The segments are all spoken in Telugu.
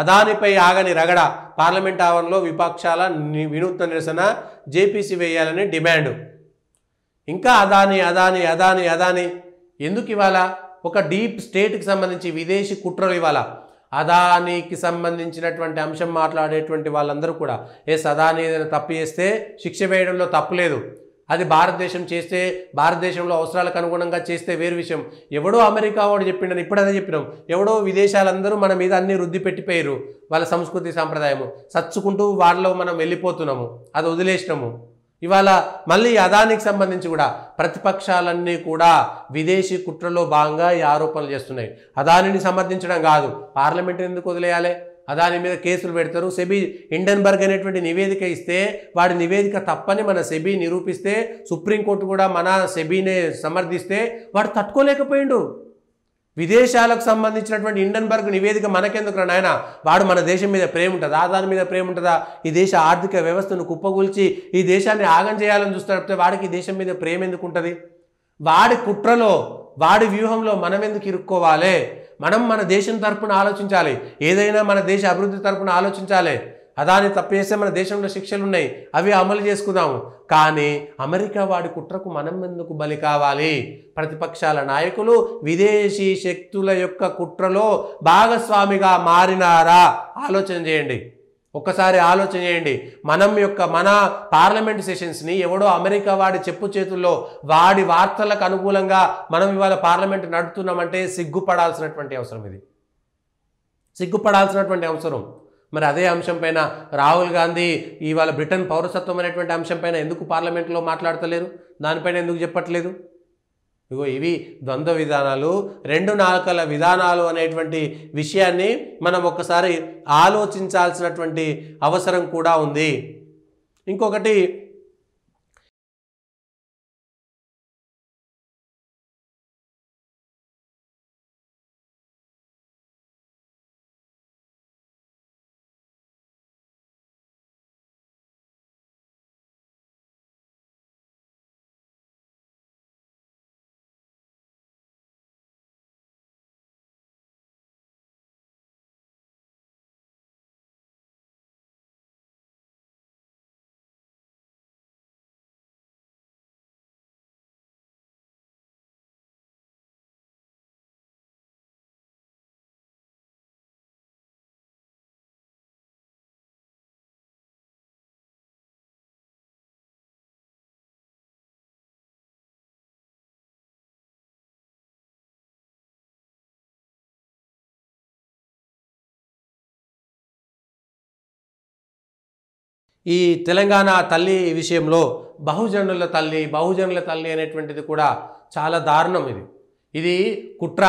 అదానిపై ఆగని రగడ, పార్లమెంట్ ఆవరణలో విపక్షాల వినూత్న నిరసన, జేపీసీ వేయాలని డిమాండ్. ఇంకా అదాని అదాని అదాని అదాని ఎందుకు ఇవాళ? ఒక డీప్ స్టేట్కి సంబంధించి విదేశీ కుట్రలు ఇవాళ అదానికి సంబంధించినటువంటి అంశం మాట్లాడేటువంటి వాళ్ళందరూ కూడా అదాని ఏదైనా తప్పు చేస్తే శిక్ష వేయడంలో తప్పు లేదు. అది భారతదేశం చేస్తే, భారతదేశంలో అవసరాలకు అనుగుణంగా చేస్తే వేరు విషయం. ఎవడో అమెరికా వాడు చెప్పిండని ఇప్పుడు అదే చెప్పినాం. ఎవడో విదేశాలందరూ మన మీద అన్ని రుద్ది పెట్టిపోయారు, వాళ్ళ సంస్కృతి సాంప్రదాయము చచ్చుకుంటూ వాళ్ళలో మనం వెళ్ళిపోతున్నాము, అది వదిలేసినాము. ఇవాళ మళ్ళీ అదానికి సంబంధించి కూడా ప్రతిపక్షాలన్నీ కూడా విదేశీ కుట్రలో భాగంగా ఈ ఆరోపణలు చేస్తున్నాయి. అదానిని సమర్థించడం కాదు, పార్లమెంట్ ఎందుకు వదిలేయాలి? అదాని మీద కేసులు పెడతారు. సెబీ హిండెన్బర్గ్ అనేటువంటి నివేదిక ఇస్తే, వాడి నివేదిక తప్పని మన సెబీ నిరూపిస్తే, సుప్రీంకోర్టు కూడా మన సెబీనే సమర్థిస్తే వాడు తట్టుకోలేకపోయిండు. విదేశాలకు సంబంధించినటువంటి హిండెన్బర్గ్ నివేదిక మనకెందుకు నాయన? వాడు మన దేశం మీద ప్రేమ ఉంటుందా? దాని మీద ప్రేమ ఉంటుందా? ఈ దేశ ఆర్థిక వ్యవస్థను కుప్పగూల్చి ఈ దేశాన్ని ఆగం చేయాలని చూస్తే వాడికి ఈ దేశం మీద ప్రేమ ఎందుకు ఉంటుంది? వాడి కుట్రలో, వాడి వ్యూహంలో మనం ఎందుకు ఇరుక్కోవాలి? మనం మన దేశం తరపున ఆలోచించాలి, ఏదైనా మన దేశ అభివృద్ధి తరపున ఆలోచించాలి. అదాని తప్పు చేస్తే మన దేశంలో శిక్షలు ఉన్నాయి, అవి అమలు చేసుకుందాము. కానీ అమెరికా వాడి కుట్రకు మనం ఎందుకు బలి కావాలి? ప్రతిపక్షాల నాయకులు విదేశీ శక్తుల యొక్క కుట్రలో భాగస్వామిగా మారినారా? ఆలోచన చేయండి, ఒక్కసారి ఆలోచన చేయండి. మన పార్లమెంట్ సెషన్స్ని ఎవడో అమెరికా వాడి చెప్పు చేతుల్లో, వాడి వార్తలకు అనుకూలంగా మనం ఇవాళ పార్లమెంట్ నడుపుతున్నామంటే సిగ్గుపడాల్సినటువంటి అవసరం, ఇది సిగ్గుపడాల్సినటువంటి అవసరం. మరి అదే అంశం పైన రాహుల్ గాంధీ ఇవాళ బ్రిటన్ పౌరసత్వం అనేటువంటి అంశం పైన ఎందుకు పార్లమెంట్లో మాట్లాడతలేరు? దానిపైన ఎందుకు చెప్పట్లేదు? ఇగో ఇవి ద్వంద్వ విధానాలు, రెండు నాలుకల విధానాలు అనేటువంటి విషయాన్ని మనం ఒక్కసారి ఆలోచించాల్సినటువంటి అవసరం కూడా ఉంది. ఇంకొకటి, ఈ తెలంగాణ తల్లి విషయంలో బహుజనుల తల్లి అనేటువంటిది కూడా చాలా దారుణం. ఇది కుట్ర.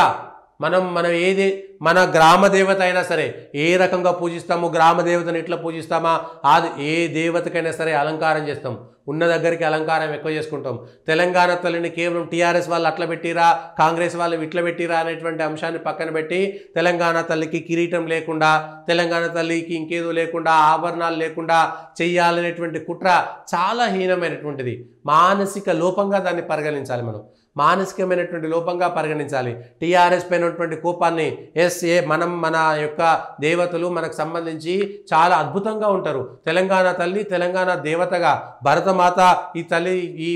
మనం ఏది మన గ్రామ దేవత అయినా సరే ఏ రకంగా పూజిస్తాము, గ్రామ దేవతను ఎట్లా పూజిస్తామా, అది ఏ దేవతకైనా సరే అలంకారం చేస్తాం, ఉన్న దగ్గరికి అలంకారం ఎక్కువ చేసుకుంటాం. తెలంగాణ తల్లిని కేవలం టీఆర్ఎస్ వాళ్ళు అట్లా పెట్టిరా, కాంగ్రెస్ వాళ్ళు ఇట్లా పెట్టిరా అనేటువంటి అంశాన్ని పక్కన పెట్టి, తెలంగాణ తల్లికి కిరీటం లేకుండా, తెలంగాణ తల్లికి ఇంకేదో లేకుండా, ఆభరణాలు లేకుండా చెయ్యాలనేటువంటి కుట్ర చాలా హీనమైనటువంటిది. మానసిక లోపంగా దాన్ని పరిగణించాలి, మానసికమైనటువంటి లోపంగా పరిగణించాలి. టీఆర్ఎస్ పైనటువంటి కోపాన్ని మన యొక్క దేవతలు మనకు సంబంధించి చాలా అద్భుతంగా ఉంటారు. తెలంగాణ తల్లి తెలంగాణ దేవతగా, భరతమాత ఈ తల్లి ఈ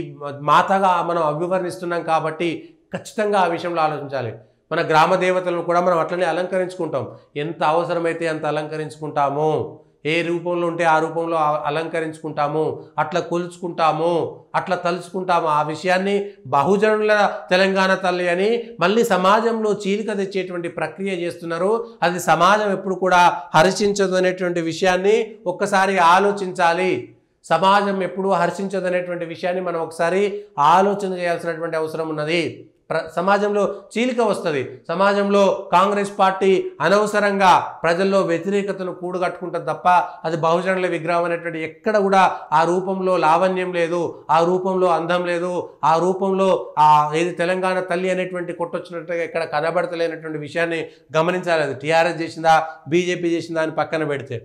మాతగా మనం అభివర్ణిస్తున్నాం కాబట్టి ఖచ్చితంగా ఆ విషయంలో ఆలోచించాలి. మన గ్రామ దేవతలను కూడా మనం అట్లనే అలంకరించుకుంటాం, ఎంత అవసరమైతే అంత అలంకరించుకుంటాము, ఏ రూపంలో ఉంటే ఆ రూపంలో అలంకరించుకుంటాము, అట్లా కొలుచుకుంటాము, అట్లా తలుచుకుంటాము. ఆ విషయాన్ని బహుజనుల తెలంగాణ తల్లి అని మళ్ళీ సమాజంలో చీలిక తెచ్చేటువంటి ప్రక్రియ చేస్తున్నారు. అది సమాజం ఎప్పుడు కూడా హర్షించదు అనేటువంటి విషయాన్ని ఒక్కసారి ఆలోచించాలి. సమాజం ఎప్పుడు హర్షించదు అనేటువంటి విషయాన్ని మనం ఒకసారి ఆలోచన చేయాల్సినటువంటి అవసరం ఉన్నది. సమాజంలో చీలిక వస్తుంది. సమాజంలో కాంగ్రెస్ పార్టీ అనవసరంగా ప్రజల్లో వ్యతిరేకతను కూడగట్టుకుంటుంది తప్ప అది బహుజనుల విగ్రహం అనేటువంటి ఎక్కడ కూడా ఆ రూపంలో లావణ్యం లేదు, ఆ రూపంలో అందం లేదు, ఆ రూపంలో ఏది తెలంగాణ తల్లి అనేటువంటి కొట్టొచ్చినట్టుగా ఎక్కడ కనబడతలేనటువంటి విషయాన్ని గమనించాలి. అది టీఆర్ఎస్ చేసిందా, బీజేపీ చేసిందా అని పక్కన పెడితే.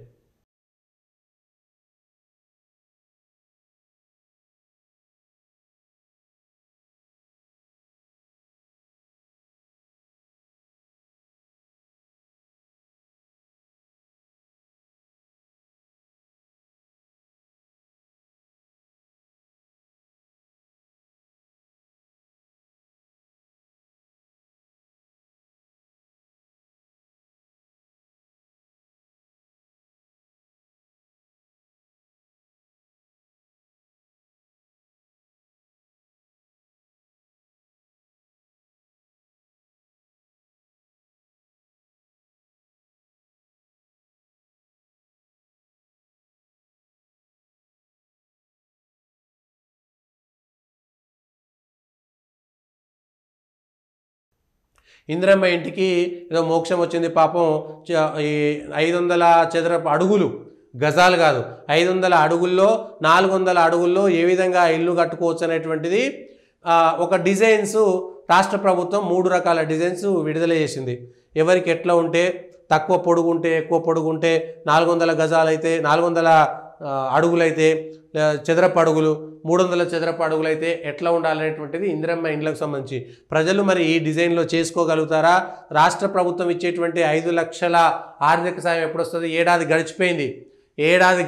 ఇందిరమ్మ ఇంటికి ఏదో మోక్షం వచ్చింది పాపం, ఈ 500 చదరపు అడుగులు, గజాలు కాదు, 500 అడుగుల్లో 400 అడుగుల్లో ఏ విధంగా ఇల్లు కట్టుకోవచ్చు అనేటువంటిది ఒక డిజైన్స్ రాష్ట్ర ప్రభుత్వం 3 రకాల డిజైన్స్ విడుదల చేసింది. ఎవరికి ఎట్లా ఉంటే, తక్కువ పొడుగుంటే, ఎక్కువ పొడుగుంటే, 400 గజాలైతే 400 అడుగులైతే చదరపు అడుగులు, 300 చదరపు అడుగులైతే ఎట్లా ఉండాలనేటువంటిది ఇందిరమ్మ ఇండ్లకు సంబంధించి. ప్రజలు మరి ఈ డిజైన్లో చేసుకోగలుగుతారా? రాష్ట్ర ప్రభుత్వం ఇచ్చేటువంటి 5 లక్షల ఆర్థిక సాయం ఎప్పుడు వస్తుంది? ఏడాది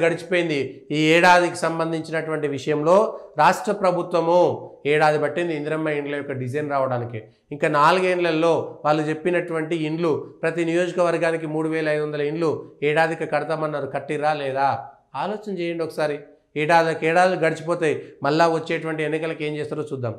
గడిచిపోయింది. ఈ ఏడాదికి సంబంధించినటువంటి విషయంలో రాష్ట్ర ప్రభుత్వము ఏడాది పట్టింది ఇందిరమ్మ ఇండ్ల యొక్క డిజైన్ రావడానికి. ఇంకా 4 ఏళ్లలో వాళ్ళు చెప్పినటువంటి ఇండ్లు ప్రతి నియోజకవర్గానికి 3500 ఇండ్లు ఏడాదికి కడతామన్నారు. కట్టిరా లేదా? ఆలోచన చేయండి ఒకసారి. ఏడాది గడిచిపోతాయి. మళ్ళా వచ్చేటువంటి ఎన్నికలకు ఏం చేస్తారో చూద్దాం.